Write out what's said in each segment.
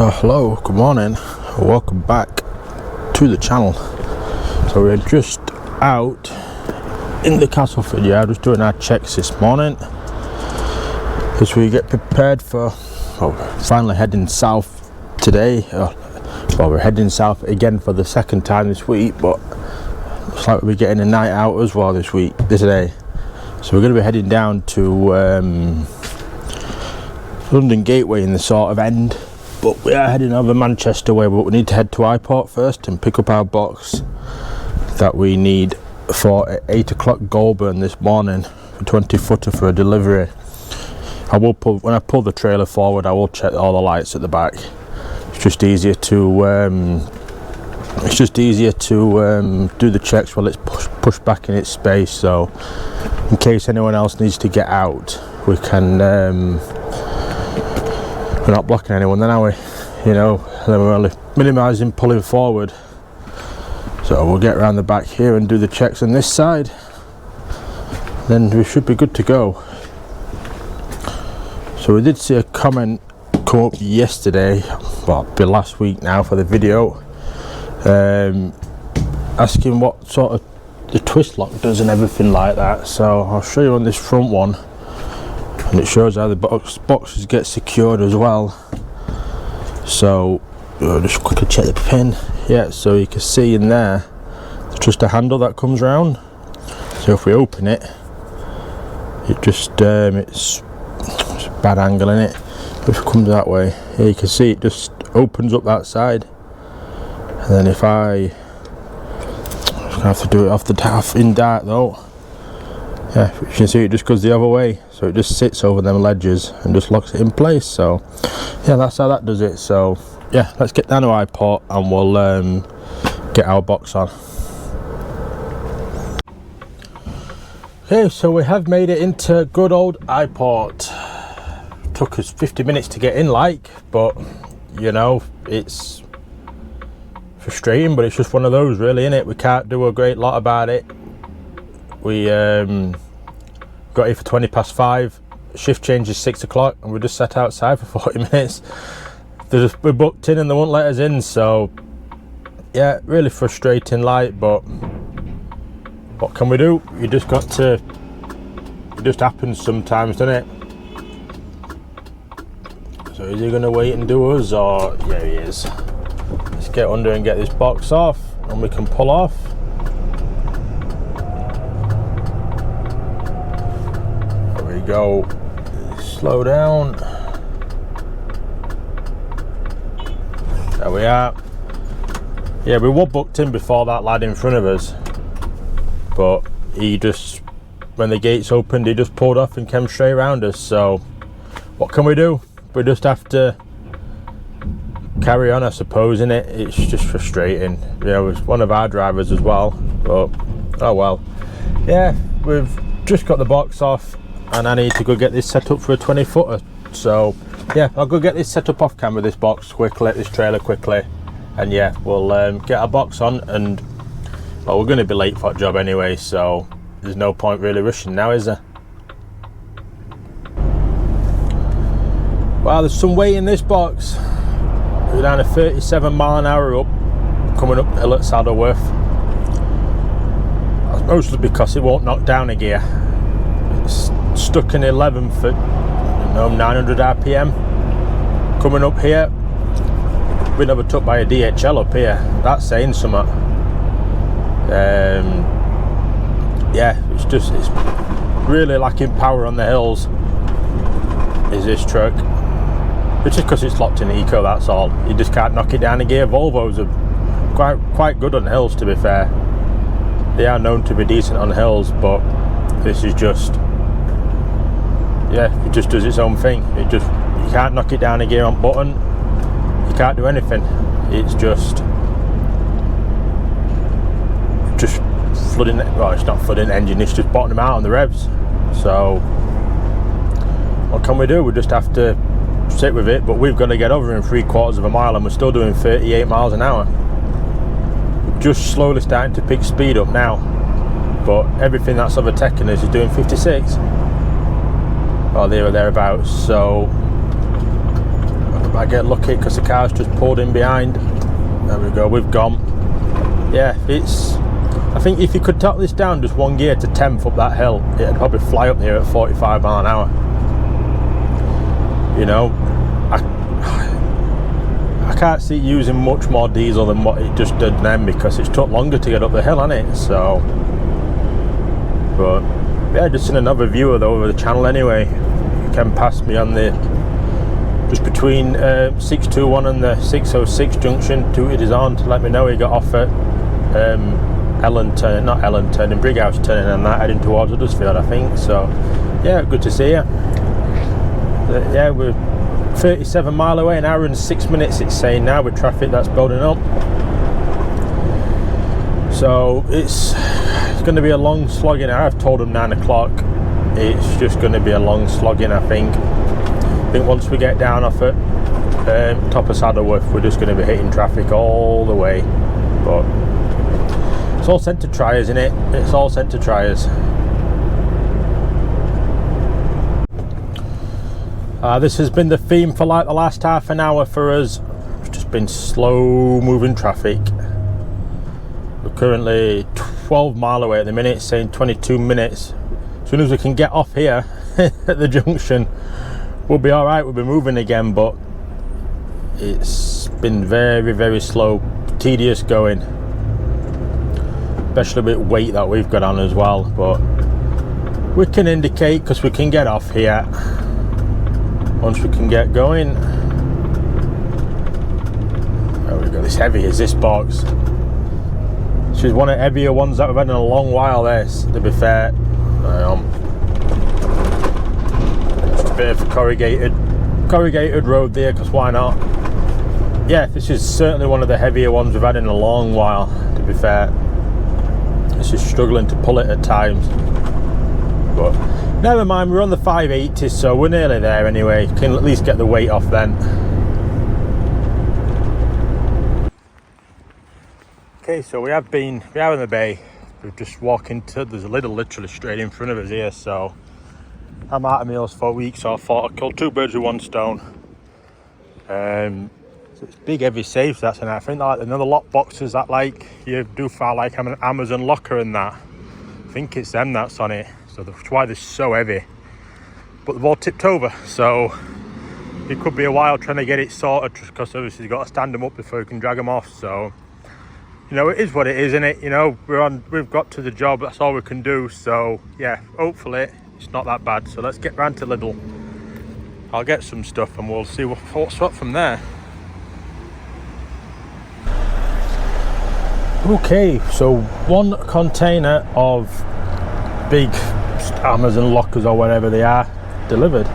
Hello, good morning, welcome back to the channel. So we're just out in the Castleford yard, just doing our checks this morning as we get prepared for finally heading south today. We're heading south again for the second time this week, but looks like we're getting a night out as well this day. So we're going to be heading down to London Gateway in the sort of end, but we are heading over Manchester way. But we need to head to iPort first and pick up our box that we need for 8 o'clock Golborne this morning, a 20-footer for a delivery. When I pull the trailer forward, I will check all the lights at the back. It's just easier to do the checks while it's pushed back in its space. So in case anyone else needs to get out, we can. We're not blocking anyone then, are we? You know, then we're only minimising pulling forward. So we'll get around the back here and do the checks on this side. Then we should be good to go. So we did see a comment come up yesterday, well, it'll be last week now for the video, asking what sort of the twist lock does and everything like that. So I'll show you on this front one, and it shows how the boxes get secured as well. So I'll just quickly check the pin. Yeah, so you can see in there it's just a handle that comes round. So if we open it, it just it's a bad angle in it. If it comes that way, here you can see it just opens up that side. And then if I'm gonna have to do it off the top in dark though. Yeah, you can see it just goes the other way, so it just sits over them ledges and just locks it in place. So yeah, that's how that does it. So yeah, let's get down to iPort and we'll get our box on. Okay, so we have made it into good old iPort. Took us 50 minutes to get in, but you know, it's frustrating, but it's just one of those, really, innit? We can't do a great lot about it. We got here for 5:20. Shift change is 6 o'clock, and we just sat outside for 40 minutes. We booked in and they won't let us in, so yeah, really frustrating, but what can we do? You just got to, it just happens sometimes, doesn't it? So is he going to wait and do us, or yeah, he is. Let's get under and get this box off, and we can pull off. There we go. Slow down. There we are. Yeah, we were booked in before that lad in front of us, but he just, when the gates opened, he just pulled off and came straight around us. So what can we do? We just have to carry on, I suppose, innit? It's just frustrating. You know, it's one of our drivers as well, but oh well. Yeah, we've just got the box off and I need to go get this set up for a 20-footer. So yeah, I'll go get this set up off camera, this box quickly, this trailer quickly, and yeah, we'll get our box on. And well, we're going to be late for that job anyway, so there's no point really rushing now, is there? Well, there's some weight in this box. We're down to 37 mile an hour up, coming up the hill at Saddleworth. That's mostly because it won't knock down a gear. It's stuck in 11 for 900 RPM. Coming up here, been overtook by a DHL up here. That's saying something. Yeah, it's really lacking power on the hills, is this truck. It's just because it's locked in eco, that's all. You just can't knock it down a gear. Volvos are quite good on hills, to be fair. They are known to be decent on hills, but this is just, yeah, it just does its own thing. You can't knock it down a gear on button. You can't do anything. It's just flooding. Well, it's not flooding the engine. It's just bottoming out on the revs. So what can we do? We just have to sit with it, but we've got to get over in 3/4 of a mile and we're still doing 38 miles an hour. We're just slowly starting to pick speed up now, but everything that's overtaken us is doing 56 or there or thereabouts. So I might get lucky because the car's just pulled in behind. There we go, we've gone. Yeah, I think if you could top this down just one gear to 10th up that hill, it'd probably fly up here at 45 mile an hour. You know, I can't see it using much more diesel than what it just did then, because it's took longer to get up the hill, hasn't it? So, but yeah, just in another view of over the channel anyway. You can pass me on the just between 621 and the 606 junction. Tooted his on to let me know he got off at not Ellenton, and Brighouse turning, and that heading towards Huddersfield, I think. So yeah, good to see you. Yeah, we're 37 mile away, an hour and 6 minutes it's saying now, with traffic that's building up. So it's going to be a long slogging. I've told them 9 o'clock. It's just going to be a long slogging, I think. I think once we get down off at top of Saddleworth, we're just going to be hitting traffic all the way. But it's all sent to try, isn't it? It's all sent to try us. This has been the theme for like the last half an hour for us. It's just been slow moving traffic. We're currently 12 mile away at the minute, saying 22 minutes. As soon as we can get off here at the junction, we'll be all right. We'll be moving again, but it's been very, very slow, tedious going, especially with weight that we've got on as well. But we can indicate, because we can get off here once we can get going. There we go. This heavy is this box. She's one of the heavier ones that we've had in a long while, this, to be fair. Just a bit of a corrugated road there, because why not? Yeah, this is certainly one of the heavier ones we've had in a long while, to be fair. It's just struggling to pull it at times. But never mind, we're on the 580s, so we're nearly there anyway. Can at least get the weight off then. Okay, so we are in the bay. We're just walking to, there's a little literally straight in front of us here, so I'm out of meals for a week, so I thought I'd kill two birds with one stone. So it's big heavy safes, that's, and I think like another lock boxes that like you do for like an Amazon locker and that. I think it's them that's on it, so that's why they're so heavy. But they've all tipped over, so it could be a while trying to get it sorted, because obviously you've got to stand them up before you can drag them off. So you know, it is what it is, isn't it? You know, we've got to the job, that's all we can do. So yeah, hopefully it's not that bad. So let's get round to Lidl. I'll get some stuff and we'll see what's up from there. Okay, so one container of big Amazon lockers or whatever they are delivered.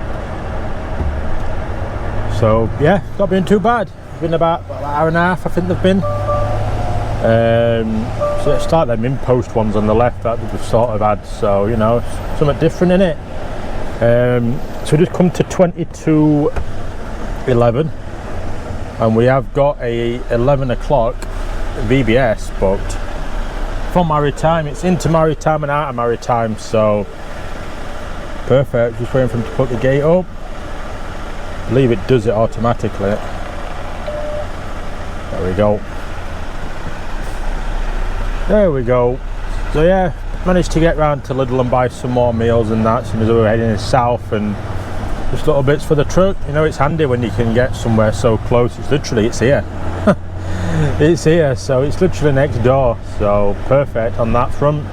So yeah, not been too bad. It's been about an hour and a half, I think they've been. So let's start them in-post ones on the left that we've sort of had, so you know, something different in it. So we just come to 22:11 and we have got a 11 o'clock VBS booked from Maritime. It's into Maritime and out of Maritime, so perfect. Just waiting for him to put the gate up. I believe it does it automatically. There we go. There we go. So yeah, managed to get round to Lidl and buy some more meals and that, since we were heading south, and just little bits for the truck. You know, it's handy when you can get somewhere so close. It's here. It's here, so it's literally next door, so perfect on that front.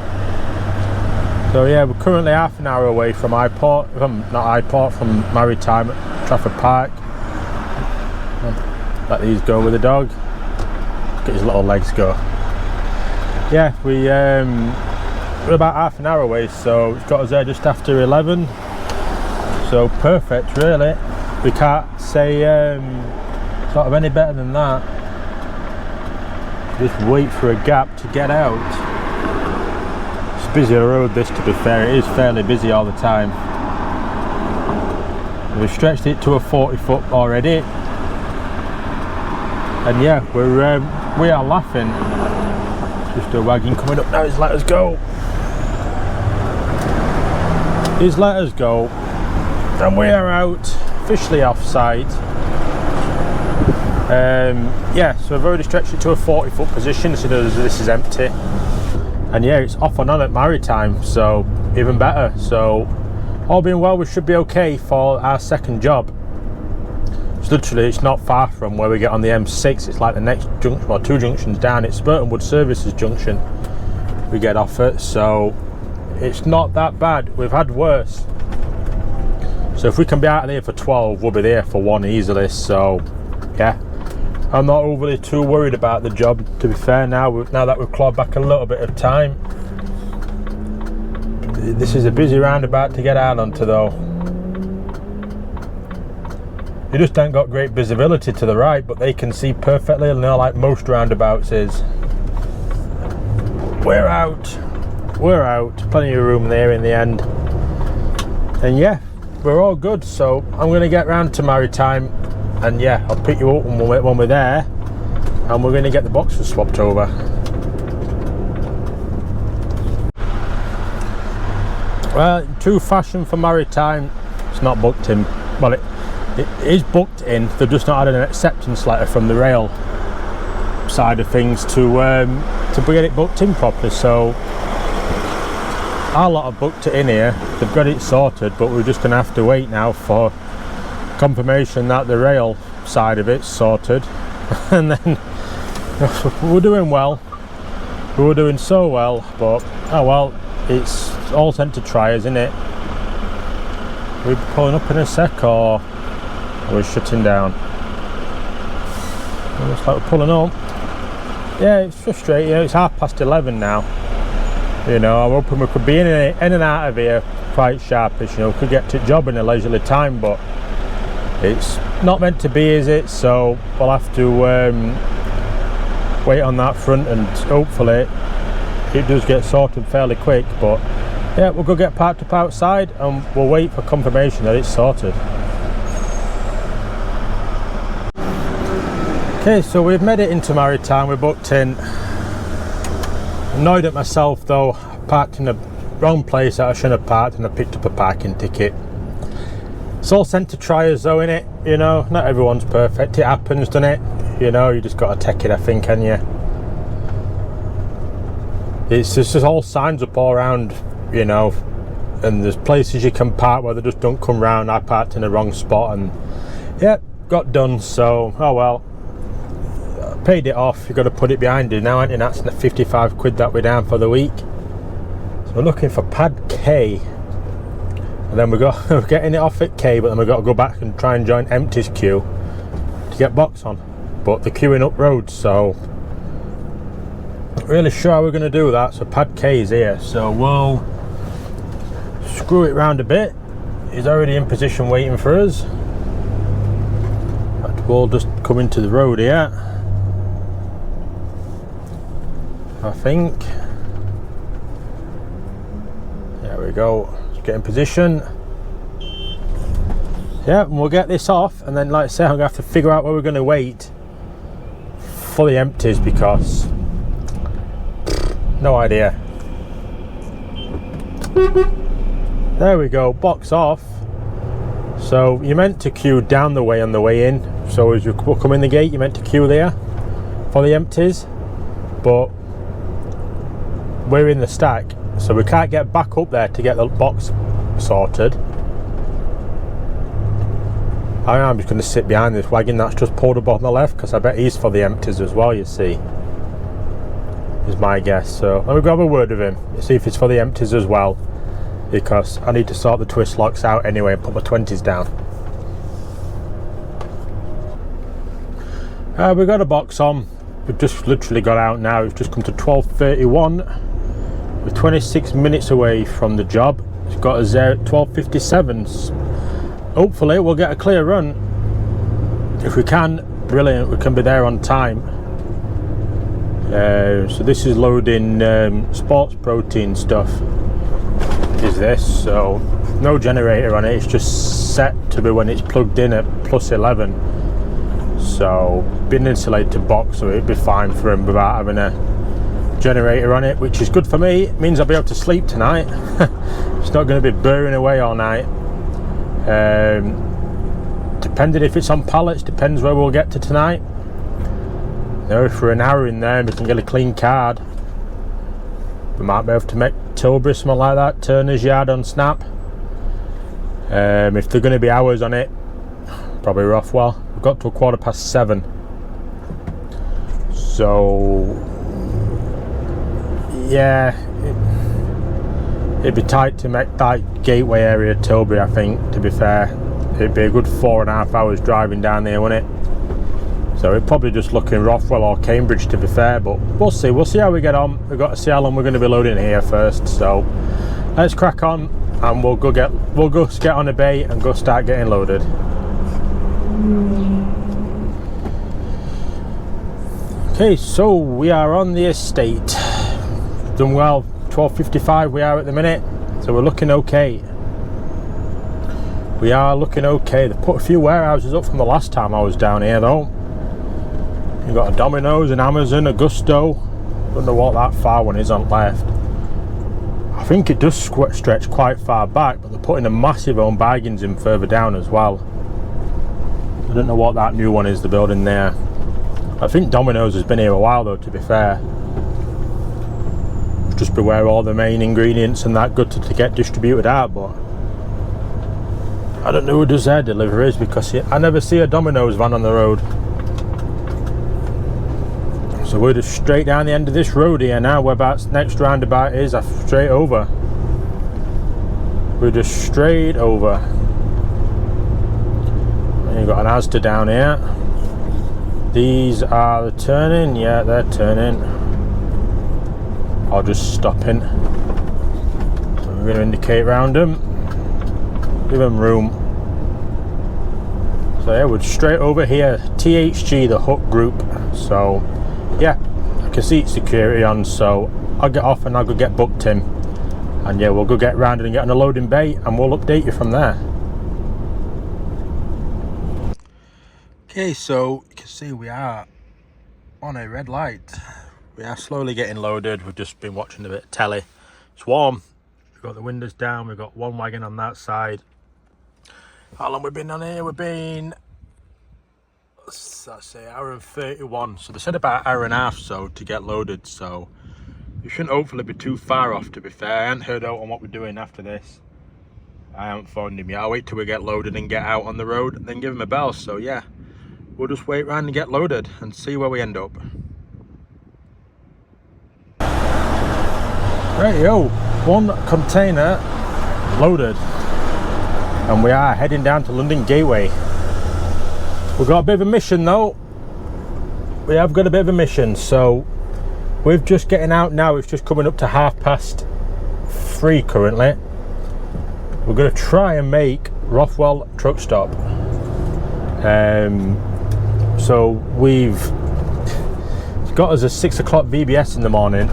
So yeah, we're currently half an hour away from iPort, from Maritime at Trafford Park. Let these go with the dog. Look at his little legs go. Yeah, we're about half an hour away, so it's got us there just after 11. So perfect, really. We can't say sort of any better than that. Just wait for a gap to get out. It's a busy road, this, to be fair. It is fairly busy all the time. We've stretched it to a 40-foot already, and yeah, we are laughing. Just a wagon coming up now. He's let us go. He's let us go, and we are out officially off site. Yeah, so I've already stretched it to a 40-foot position, so this is empty. And yeah, it's off and on at maritime, so even better. So all being well, we should be okay for our second job. It's not far from where we get on the M6. It's like the next junction, well, 2 junctions down. It's Burton Wood Services Junction we get off at, so it's not that bad. We've had worse. So if we can be out of there for 12, we'll be there for 1 easily. So yeah, I'm not overly too worried about the job, to be fair, now that we've clawed back a little bit of time. This is a busy roundabout to get out onto though. You just ain't got great visibility to the right, but they can see perfectly, you know, like most roundabouts is. We're out, plenty of room there in the end. And yeah, we're all good. So I'm going to get round to maritime, and yeah, I'll pick you up when we're there, and we're going to get the boxes swapped over. Well, in true fashion for maritime, it's not booked in. Well, it is booked in. They've just not had an acceptance letter from the rail side of things to get it booked in properly. So our lot have booked it in here. They've got it sorted, but we're just going to have to wait now for confirmation that the rail side of it's sorted. And then we're doing well. We were doing so well, but oh well, it's all sent to triers, isn't it? We're pulling up in a sec, or we're shutting down. Looks like we're pulling up. Yeah, it's frustrating. You know, it's 11:30 now. You know, I'm hoping we could be in and out of here quite sharpish. You know, could get to the job in a leisurely time, but it's not meant to be, is it? So we'll have to wait on that front, and hopefully it does get sorted fairly quick. But yeah, we'll go get parked up outside, and we'll wait for confirmation that it's sorted. Okay, so we've made it into maritime. We're booked in. Annoyed at myself though. Parked in the wrong place that I shouldn't have parked, and I picked up a parking ticket. It's all sent to triers though, innit? You know, not everyone's perfect. It happens, doesn't it? You know, you just got to take it, I think, can you? It's just all signs up all around, you know, and there's places you can park where they just don't come round. I parked in the wrong spot, and yeah, got done. So oh well, paid it off. You've got to put it behind you now, ain't you? That's the 55 quid that we're down for the week. So we're looking for pad K, and then we're getting it off at K, but then we've got to go back and try and join Empty's queue to get box on. But they're queuing up roads, so not really sure how we're going to do that. So pad K is here, so we'll screw it round a bit. He's already in position waiting for us. We'll just come into the road here, I think. There we go. Let's get in position. Yeah, and we'll get this off, and then, like I say, I'm going to have to figure out where we're going to wait for the empties, because no idea. There we go, box off. So you're meant to queue down the way on the way in. So as you come in the gate, you're meant to queue there for the empties, but we're in the stack, so we can't get back up there to get the box sorted. I'm just going to sit behind this wagon that's just pulled up on the left, because I bet he's for the empties as well, you see, is my guess. So let me go have a word with him, see if it's for the empties as well, because I need to sort the twist locks out anyway and put my 20s down. We've got a box on. We've just literally got out now. It's just come to 12:31. We're 26 minutes away from the job. It's got us there at 12:57. Hopefully we'll get a clear run. If we can, brilliant, we can be there on time. So this is loading sports protein stuff, is this. So no generator on it, it's just set to be when it's plugged in at +11. So been insulated box, so it'd be fine for him without having a generator on it, which is good for me. It means I'll be able to sleep tonight. It's not going to be burring away all night. Depending if it's on pallets, depends where we'll get to tonight. know, if we're an hour in there and we can get a clean card, we might be able to make Tilbury, something like that, Turner's Yard on Snap. If they're going to be hours on it, probably Rothwell. We've got to 7:15, so yeah, it'd be tight to make that Gateway area Tilbury. I think, to be fair, it'd be a good 4.5 hours driving down there, wouldn't it? So it'd probably just look in Rothwell or Cambridge, to be fair, but we'll see how we get on. We've got to see how long we're going to be loading here first, so let's crack on and we'll go get on a bay and go start getting loaded. Okay, so we are on the estate. Done well. 12:55 we are at the minute, so we're looking okay. We are looking okay. They've put a few warehouses up from the last time I was down here though. You've got a Domino's, an Amazon, a Gusto. Don't know what that far one is on left. I think it does stretch quite far back, but they're putting a massive Home Bargains in further down as well. I don't know what that new one is, the building there. I think Domino's has been here a while though, to be fair. Just beware all the main ingredients and that good to get distributed out, but I don't know who does their deliveries because I never see a Domino's van on the road. So we're just straight down the end of this road here now. Whereabouts next roundabout is, straight over. We're just straight over. And you've got an Asda down here. These are the turning, yeah, they're turning. Or just stopping. So we're going to indicate round them. Give them room. So yeah, we're straight over here. THG, the Hook Group. So yeah, I can see security on, so I'll get off and I'll go get booked in. And yeah, we'll go get rounded and get on a loading bay and we'll update you from there. Okay, so you can see we are on a red light. We are slowly getting loaded. We've just been watching a bit of telly. It's warm. We've got the windows down. We've got one wagon on that side. How long we've been on here? We've been, let's say, hour and 31. So they said about an hour and a half so to get loaded. So you shouldn't hopefully be too far off, to be fair. I haven't heard out on what we're doing after this. I haven't phoned him yet. I'll wait till we get loaded and get out on the road and then give him a bell. So yeah, we'll just wait around and get loaded and see where we end up. Right, yo, one container loaded and we are heading down to London Gateway. We've got a bit of a mission though. We have got a bit of a mission, so we're just getting out now. It's just coming up to 3:30 currently. We're going to try and make Rothwell truck stop. So it's got us a 6 o'clock VBS in the morning.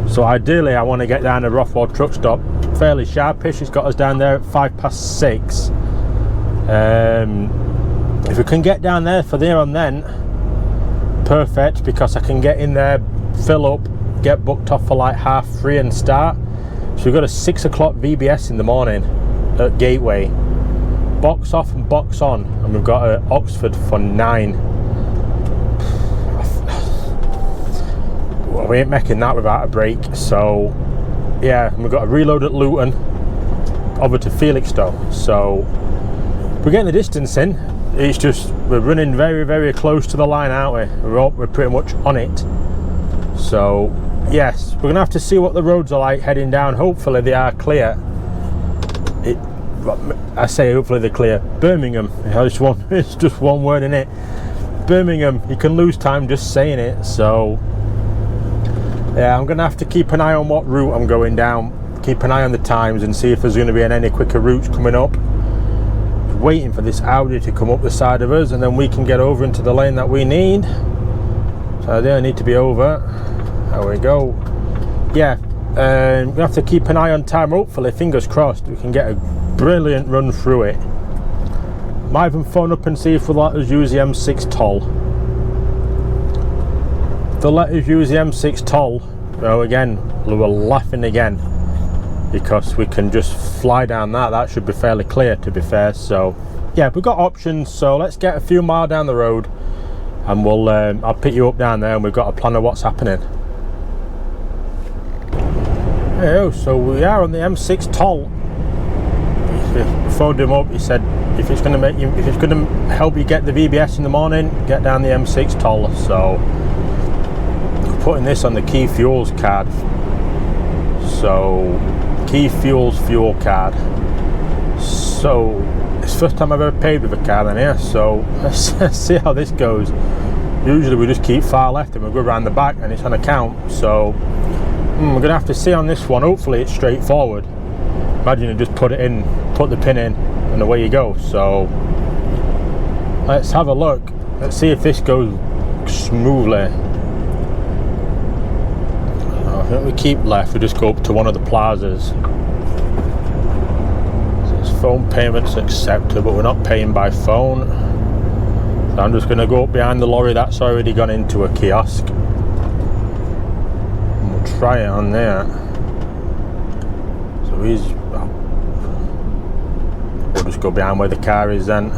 So ideally I want to get down to Rothwell truck stop fairly sharpish. It's got us down there at 6:05. If we can get down there for there and then, perfect, because I can get in there, fill up, get booked off for like 3:30 and start. So we've got a 6 o'clock VBS in the morning at Gateway. Box off and box on, and we've got Oxford for 9. Well, we ain't making that without a break. So yeah, we've got a reload at Luton over to Felixstowe. So we're getting the distance in. It's just we're running very, very close to the line, aren't we? We're pretty much on it. So yes, we're gonna have to see what the roads are like heading down. Hopefully they are clear. I say hopefully they're clear. Birmingham, it's just one word in it. Birmingham, you can lose time just saying it. So yeah, I'm gonna have to keep an eye on what route I'm going down, keep an eye on the times and see if there's going to be any quicker routes coming up. Waiting for this Audi to come up the side of us and then we can get over into the lane that we need. So they need to be over. There we go. Yeah, we have to keep an eye on time. Hopefully, fingers crossed, we can get a brilliant run through it. Might even phone up and see if they'll let us use the M6 toll. If they'll let us use the M6 toll, well, again, we're laughing again, because we can just fly down that should be fairly clear, to be fair. So yeah, we've got options, so let's get a few miles down the road and we'll I'll pick you up down there, and we've got a plan of what's happening. Hey, so we are on the M6 toll. I phoned him up. He said if it's going to help you get the VBS in the morning, get down the M6 toll. So we're putting this on the Key Fuels card. So Key Fuels fuel card. So it's the first time I've ever paid with a card in here. So let's see how this goes. Usually we just keep far left and we go around the back and it's on account. So we're gonna have to see on this one. Hopefully it's straightforward. Imagine you just put it in, put the pin in, and away you go. So let's have a look. Let's see if this goes smoothly. I think we keep left. We just go up to one of the plazas. It says phone payments accepted, but we're not paying by phone. So I'm just gonna go up behind the lorry that's already gone into a kiosk. And we'll try it on there. So we'll just go behind where the car is then,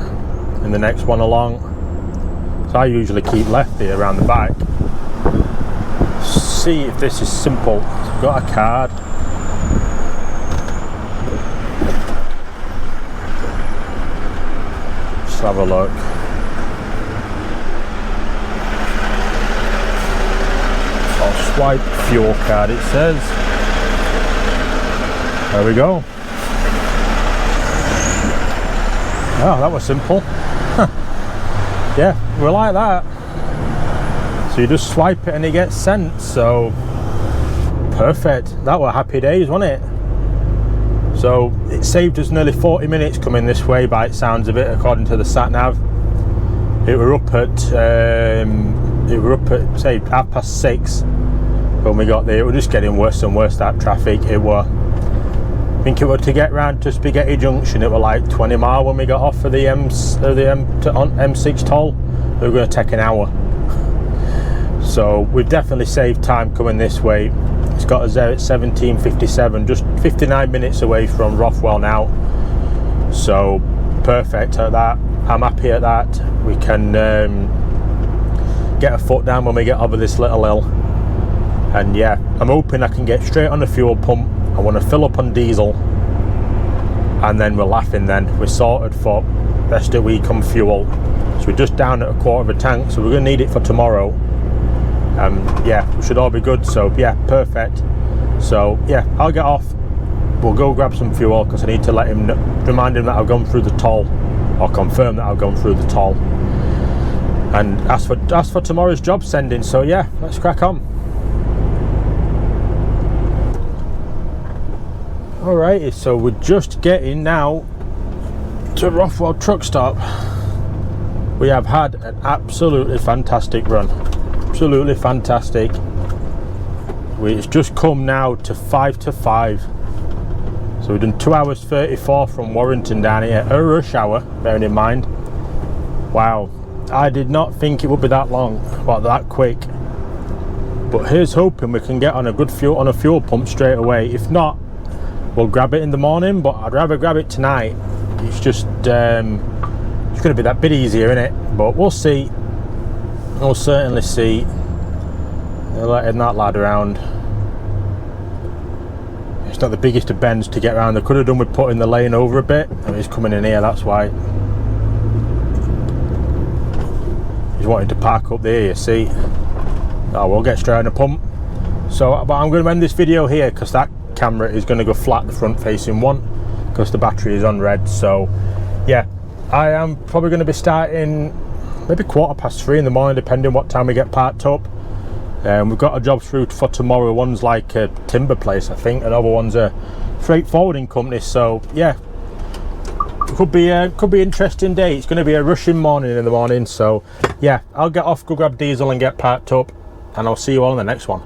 and the next one along. So I usually keep left here around the back. See if this is simple. So I've got a card. Just have a look. I'll swipe fuel card, it says. There we go. Oh, that was simple. Yeah, we like that. So you just swipe it and it gets sent. So perfect. That were happy days, wasn't it? So it saved us nearly 40 minutes coming this way by it sounds of it, according to the sat nav. It were up at say 6:30 when we got there. It was just getting worse and worse, that traffic. It were, I think it were to get round to Spaghetti Junction, it were like 20 mile when we got off for the M6 toll. It were going to take an hour. So we've definitely saved time coming this way. It's got us there at 17:57, just 59 minutes away from Rothwell now. So perfect at that. I'm happy at that. We can get a foot down when we get over this little hill. And yeah, I'm hoping I can get straight on the fuel pump. I want to fill up on diesel, and then we're laughing then. We're sorted for rest of the week on fuel. So we're just down at a quarter of a tank, so we're going to need it for tomorrow. Yeah, we should all be good. So yeah, perfect. So yeah, I'll get off. We'll go grab some fuel because I need to let him remind him that I've gone through the toll, or confirm that I've gone through the toll, and ask for tomorrow's job sending. So yeah, let's crack on. Alrighty, so we're just getting now to Rothwell truck stop. We have had an absolutely fantastic run. Absolutely fantastic. It's just come now to 5 to 5. So we've done 2 hours 34 from Warrington down here, a rush hour, bearing in mind. Wow, I did not think it would be that long, or that quick. But here's hoping we can get on a good fuel pump straight away. If not, we'll grab it in the morning, but I'd rather grab it tonight. It's just it's going to be that bit easier, isn't it? But we'll see. We'll certainly see. They're letting that lad around. It's not the biggest of bends to get around. They could have done with putting the lane over a bit. And he's coming in here, that's why. He's wanting to park up there, you see. Oh, we'll get straight on the pump. So, but I'm going to end this video here because that camera is going to go flat, the front facing one, because the battery is on red. So yeah, I am probably going to be starting maybe 3:15 in the morning, depending what time we get parked up. We've got a job through for tomorrow. One's like a timber place, I think, and other one's a freight forwarding company. So yeah, it could be interesting day. It's going to be a rushing morning in the morning. So yeah, I'll get off, go grab diesel and get parked up, and I'll see you all in the next one.